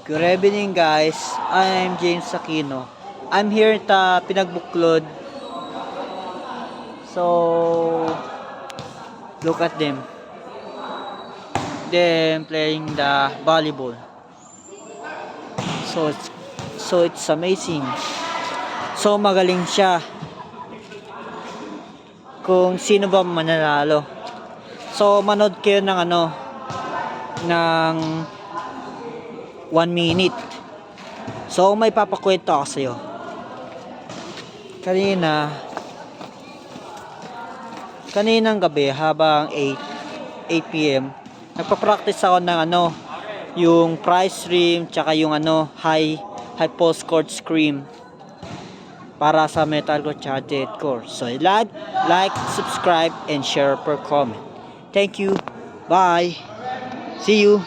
Good evening guys, I'm James Aquino. I'm here at Pinagbuklod. So, look at them. Them playing the volleyball. So it's amazing. So magaling siya. Kung sino ba mananalo. So manood kayo ng ng 1 minute. So may papakwento ako sa'yo. Kaninang gabi habang 8 p.m. nagpa-practice ako ng yung price stream tsaka yung high pulse chord scream para sa metal core charted core. So like, subscribe and share per comment. Thank you. Bye. See you.